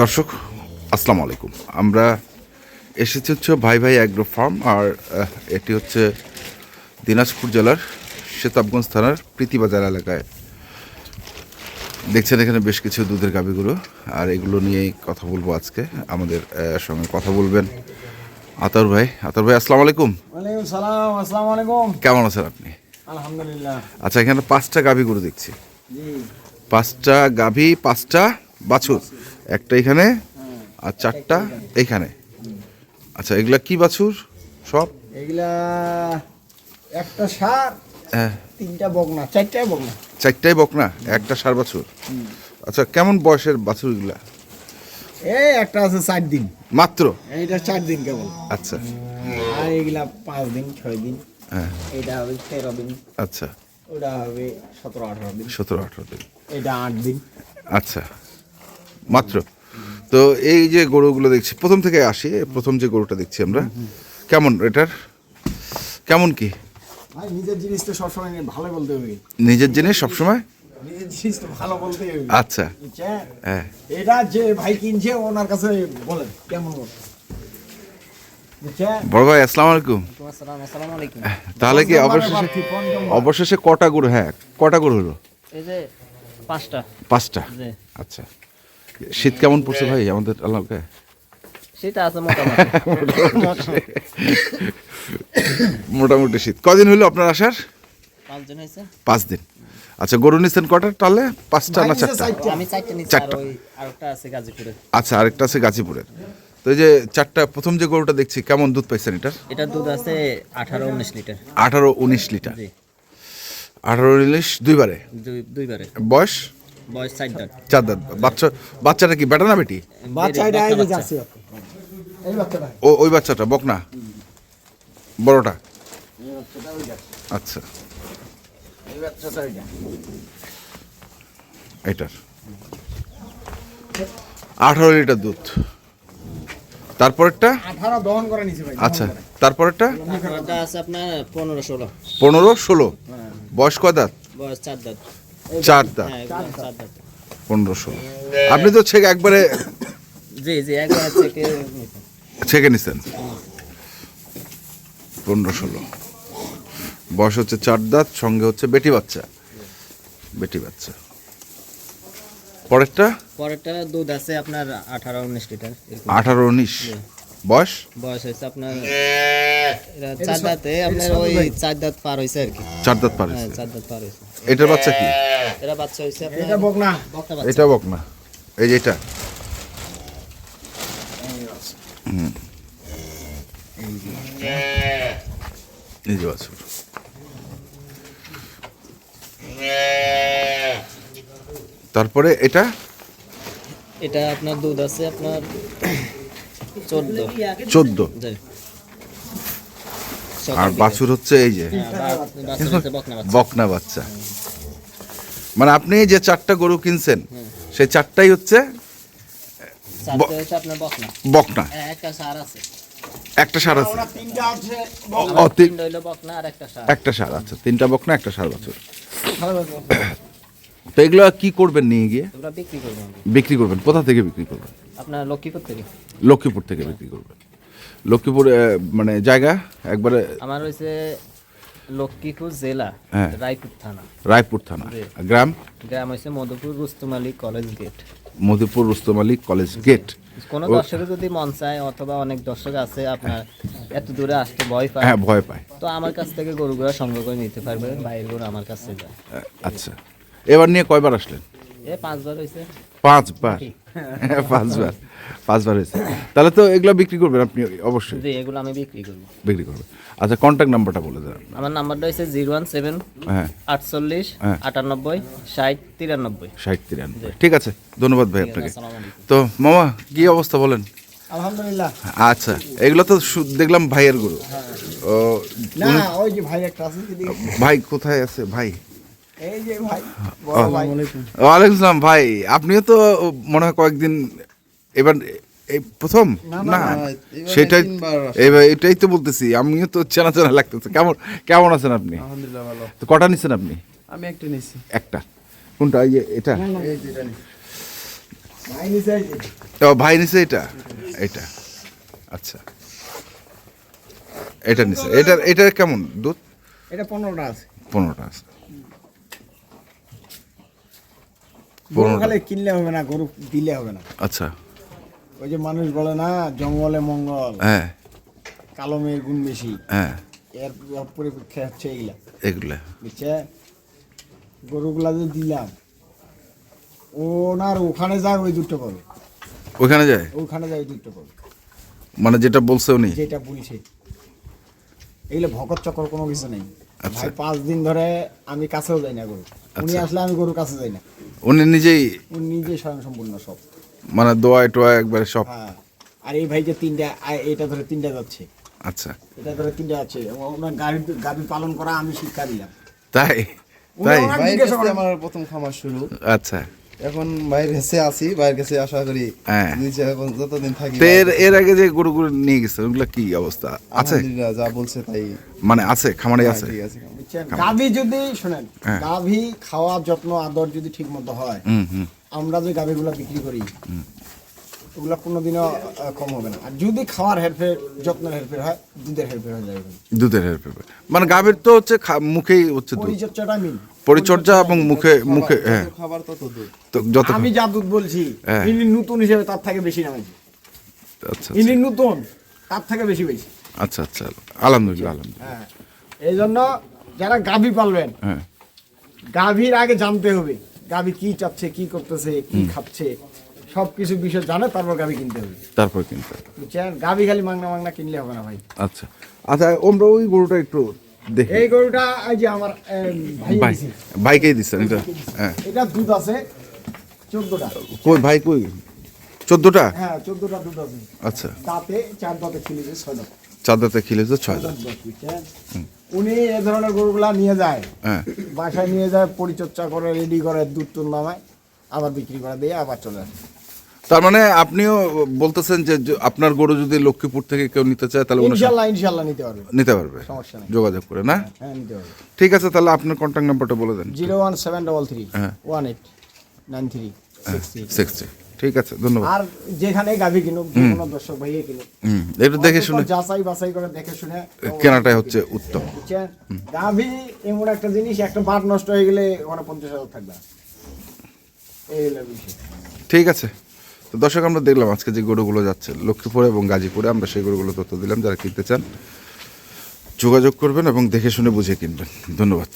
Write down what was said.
দর্শক আসসালামু আলাইকুম। আমরা এসেছি হচ্ছে ভাই ভাই অ্যাগ্রো ফার্ম, আর এটি হচ্ছে দিনাজপুর জেলার সেতাবগঞ্জ থানার প্রীতিবাজার এলাকায়। দেখছেন এখানে বেশ কিছু দুধের গাভীগুলো, আর এগুলো নিয়েই কথা বলবো আজকে। আমাদের সঙ্গে কথা বলবেন আতর ভাই। আতর ভাই আসসালামু আলাইকুম। ওয়ালাইকুম সালাম, আসসালামু আলাইকুম। কেমন আছেন আপনি? আলহামদুলিল্লাহ। আচ্ছা, এখানে 5টা গাভীগুলো দেখছি। জি, 5টা গাভী, 5টা বাছুর, একটা এখানে আর 4টা এইখানে। আচ্ছা, এগুলা কি বাছুর সব? এগুলা একটা ষাঁড়, হ্যাঁ, 3টা বকনা, 4টাই বকনা। 4টাই বকনা, একটা ষাঁড় বাছুর। আচ্ছা, কেমন বয়সের বাছুর এগুলা? এই একটা আছে 4 দিন, মাত্র? এইটা 4 দিন কেবল। আচ্ছা, আর এগুলা 5 দিন 6 দিন, হ্যাঁ, এটা হবে 13 দিন, আচ্ছা, ওটা হবে 17-18 দিন, 17-18 দিন। এটা 8 দিন। আচ্ছা, মাত্র। তো এই যে গরুগুলো দেখছি, প্রথম থেকে আসি, প্রথম যে গরুটা দেখছি আমরা, কেমন এটার কেমন কি? ভাই নিজের জিনিস তো সবসময় ভালো বলতে হবে, নিজের জিনিস সবসময়। নিজের জিনিস তো ভালো বলতে হবে। আচ্ছা, বুঝছেন? হ্যাঁ, এটা যে ভাই কিনছে ওনার কাছে বলেন কেমন বলতে, বুঝছেন? বড় ভাই আসসালামু আলাইকুম। আসসালামু আলাইকুম। তাহলে কি অবশেষে কটা গরু? হ্যাঁ, কটা গরু হলো? এই যে 5টা। 5টা। জি। আচ্ছা, শীত কেমন পড়ছে ভাই আমাদের এলাকায়? সেটা আছে মোটামুটি। মোটামুটি শীত। কদিন হলো আপনার আসার? 5 দিন হয়েছে। 5 দিন। আচ্ছা, গরু নিচ্ছেন কটা টালে? 5টা না 4টা? আমি 4টা নিচ্ছি, আর ওই আরেকটা আছে গাজীপুরে। আচ্ছা, আরেকটা আছে গাজীপুরের। তো এই যে 4টা, প্রথম যে গরুটা দেখছি, কেমন দুধ পাইছেন এটার? এটা দুধ আছে 18-19 লিটার। 18-19 লিটার। জি, 18-19 দুইবারে। দুইবারে। বয়স? বয়স 4 দাঁত। 4 দাঁত। বাচ্চাটা কি বেটা না বেটি? বাচ্চাটা এই যে বাচ্চা। যাচ্ছে, এই বাচ্চাটা, ওই বাচ্চাটা বকনা, বড়টা? এই বাচ্চাটা ওই যাচ্ছে, আচ্ছা, এই বাচ্চাটা ওইটা। এটার 18 লিটার দুধ। তারপরেরটা? 18 দহন করে নিছে ভাই। আচ্ছা, তারপরেরটা? তারপরটা আছে আপনার 15-16। 15-16। বয়স কয় দাঁত? বয়স 4 দাঁত। 4 দাঁত। হ্যাঁ, একদম 4 দাঁত। 15-16। আপনি তো একবারে জি জি, একবার থেকে নিছে। ছেকে নিছেন। 15-16 বয়স হচ্ছে 4 দাঁত, সঙ্গে হচ্ছে বেটি বাচ্চা। বেটি বাচ্চা। পরেরটা? পরেরটা দুধ আছে আপনার 18-19 লিটার এরকম। 18-19। বয়স? বয়স হয়েছে আপনার এরা 4 দাঁতে, আপনার ওই 4 দাঁত পার হয়েছে আর কি। 4 দাঁত পার হ্যাঁ, হয়েছে। 4 দাঁত পার হয়েছে। এটার বাচ্চা কি? এরা বাচ্চা হয়েছে আপনার এটা বকনা, বকনা বাচ্চা। এটা বকনা। এই যে এটা। এই যে বাছুর। তারপরে এটা? এটা আপনার দুধ আছে আপনার 14। 14। জি। আর বাছুর হচ্ছে এই যে বাচ্চা হচ্ছে বকনা বাচ্চা। বকনা বাচ্চা। মানে আপনি যে 4টা গরু কিনছেন, সেই 4টাই হচ্ছে চারটে হচ্ছে আপনার বকনা। বকনা। একটা ষাঁড় আছে। একটা ষাঁড় আছে। ওরা 3টা আছে ও, তিনটা হইলো বকনা আর একটা ষাঁড়। একটা ষাঁড় আছে। 3টা বকনা, একটা ষাঁড় বাছুর। ভালো। তো এগুলো কি করবেন নিয়ে গিয়ে? তোমরা বিক্রি করবো আমরা। বিক্রি করবেন? কোথা থেকে বিক্রি করবেন? আপনার লক্ষ্মীপুর থেকে। লক্ষ্মীপুর থেকে বিক্রি করবেন। লক্ষ্মীপুর মানে জায়গা একবারে? আমার হয়েছে লক্ষ্মীপুর জেলা, হ্যাঁ। রায়পুর থানা। রায়পুর থানা। জি। গ্রাম? গ্রাম হয়েছে Madhupur Rustam Ali college gate. Madhupur Rustam Ali college gate. কোনো দর্শকের যদি মন চায়, অথবা অনেক দর্শক আছে আপনার এত দূরে আসতে ভয় পায়, হ্যাঁ, ভয় পায়। তো আমার কাছ থেকে গরুগুলো সংগ্রহ করে নিতে পারবে। বাইরের গরু আমার কাছে যায়। আচ্ছা, এবার নিয়ে কয়বার আসলেন? 5 বার হয়েছে। 5 বার? 5 বার? 5 বার হয়েছে। তাহলে তো এগুলো বিক্রি করবেন আপনি অবশ্যই? জি, এগুলো আমি বিক্রি করবো। বিক্রি করবেন। আচ্ছা, কন্ট্যাক্ট নাম্বারটা বলে দেন। আমার নাম্বারটা হচ্ছে 017 হ্যাঁ, 48 হ্যাঁ। 98 60 93। 60-93। ঠিক আছে, ধন্যবাদ ভাই আপনাকে। আসসালামু আলাইকুম। তো মামা, কি অবস্থা বলেন? আলহামদুলিল্লাহ। আচ্ছা, এগুলো তো দেখলাম ভাইয়ের গরু। ও, না, ওই যে ভাই একটা আছে, যদি ভাই কোথায় আছে ভাই? এই যে ভাই, বড় ভাই। ওয়ালাইকুম আসসালাম ভাই। আপনিও তো মনে হয় কয়েকদিন, এবার এই প্রথম? না, সেটাই এটাই তো বলতেছি, আমিও তো চেনা চেনা লাগতেছে। কেমন আছেন আপনি? আলহামদুলিল্লাহ ভালো। তো কটা নিচ্ছেন আপনি? আমি একটা নিছি। একটা। কোনটা? এই যে এটা? এই যেটা নিছি। ভাই নিচে এই যে। ও ভাই নিছে এটা এটা আচ্ছা এটা নিছে এটা কেমন দুধ? এটা 15টা আছে। 15টা আছে। গরু 15টা। খালি কিনলে হবে না, গরু দিলে হবে না। আচ্ছা ওই যে মানুষ বলে না জঙ্গলে মঙ্গল, হ্যাঁ কালো মেয়ের গুণ বেশি, হ্যাঁ এর পরিপ্রেক্ষে হচ্ছে এইগুলা, এগুলা বুঝছে? গরুগুলা যে দিলাম, ওনার ওখানে যায় ওই দুধটা পাবে, ওখানে যায় ওখানে যায় ওই দুধটা পাবে, মানে যেটা বলছে উনি? যেটা বলছে। এগুলো ভকত চক্র কোনো কিছু নেই আচ্ছা। ভাই। 5 দিন ধরে আমি কাছেও যাই না গরু, উনি আচ্ছা। আসলে আমি গরুর কাছে যাই না, উনি নিজেই উনি নিজে স্বয়ং সম্পূর্ণ সব। মানে দোয়ায় টোয়া একবারে সব? হ্যাঁ। আর এই ভাই যে 3টা এটা ধরে 3টা যাচ্ছে, আচ্ছা এটা ধরে 3টা যাচ্ছে, ওনার গাভী পালন করা আমি শিক্ষা দিলাম। তাই উনি তাই আমার ভাইয়ের জিজ্ঞাসা কাছে করেন। আমার প্রথম খামার শুরু। আচ্ছা এখন ভাইয়ের কাছে আসি, ভাইয়ের কাছে আশা করি হ্যাঁ। নিচে এখন যতদিন থাকি তো এর আগে যে গরুগুলো নিয়ে গেছে ওগুলা কি অবস্থা আছে? আলহামদুলিল্লাহ যা বলছে তাই। মানে আছে খামারে হ্যাঁ, আছে? ঠিক আছে। বুঝছেন? গাভী যদি শোনেন, হ্যাঁ। গাভী খাওয়া যত্ন আদর যদি ঠিক মতো হয়, হুম আমরা যে গাভীগুলো বিক্রি করি ওগুলো কোনোদিনও কম হবে না। আর যদি খাওয়ার হেরফের যত্নের হেরফের হয়, দুধের হেরফের হয়ে যাবে। দুধের হেরফের মানে গাভীর তো হচ্ছে মুখেই হচ্ছে দুধ, পরিচর্যাটা মিল, পরিচর্যা এবং মুখে হ্যাঁ যত খাবার তত দুধ। তো যত আমি যা দুধ বলছি, হ্যাঁ। ইনি নতুন হিসেবে তার থেকে বেশি নামাইছি, আচ্ছা ইনি নতুন তার থেকে বেশি বেশি। আচ্ছা আচ্ছা আলহামদুলিল্লাহ আলহামদুলিল্লাহ হ্যাঁ, এই জন্য যারা গাভী পালবেন, হ্যাঁ গাভীর আগে জানতে হবে গাভী কি চাচ্ছে, কি করতেছে, কি খাচ্ছে, সব কিছু বিষয় জানে তারপর গাভী কিনতে হবে, তারপর কিন্তু বুঝছেন? গাভী খালি মাংনা মাংনা কিনলে হবে না ভাই। আচ্ছা আচ্ছা আমরা ওই গরুটা একটু দেখি। এই গরুটা এই যে আমার ভাই ভাই ভাইকেই দিচ্ছেন এটা? হ্যাঁ এটা দুধ আছে 14টা। কই ভাই কই? 14টা? হ্যাঁ 14টা দুধ আছে। আচ্ছা দাঁতে 4 দাঁতে খিলেছে 6 দাঁত। চাঁদাতে খিলেছে 6 দাঁত। বুঝছেন? উনি এ ধরনের গরুগুলা নিয়ে যায়, হ্যাঁ বাসায় নিয়ে যায়, পরিচর্যা করে, রেডি করে, দুধ টুধ নামায়, আবার বিক্রি করে দিয়ে আবার চলে আসে। তার মানে আপনিও বলতেছেন যে আপনার গরু যদি লক্ষ্মীপুর থেকে কেউ নিতে চায় তাহলে ওনার সাথে ইনশাল্লাহ নিতে পারবে, নিতে পারবে, সমস্যা নেই। যোগাযোগ করে না? হ্যাঁ নিতে পারবে। ঠিক আছে তাহলে আপনার কন্ট্যাক্ট নাম্বারটা বলে দেন। 01733 হ্যাঁ। 189363। ঠিক আছে ধন্যবাদ। আর যেখানে গাভী কিনুক, যে কোনো দর্শক ভাইয়ে কিনুক, একটু দেখে শুনে যাচাই বাছাই করে দেখে শুনে কেনাটাই হচ্ছে উত্তম। বুঝছেন? গাভী এমন একটা জিনিস, একটা বাট নষ্ট হয়ে গেলে ওখানে 50,000 থাকবে না। এই হলো বিষয়। ঠিক আছে তো দর্শক আমরা দেখলাম আজকে যে গরুগুলো যাচ্ছে লক্ষ্মীপুরে এবং গাজীপুরে, আমরা সেই গরুগুলো তথ্য দিলাম। যারা কিনতে চান যোগাযোগ করবেন এবং দেখে শুনে বুঝে কিনবেন। ধন্যবাদ।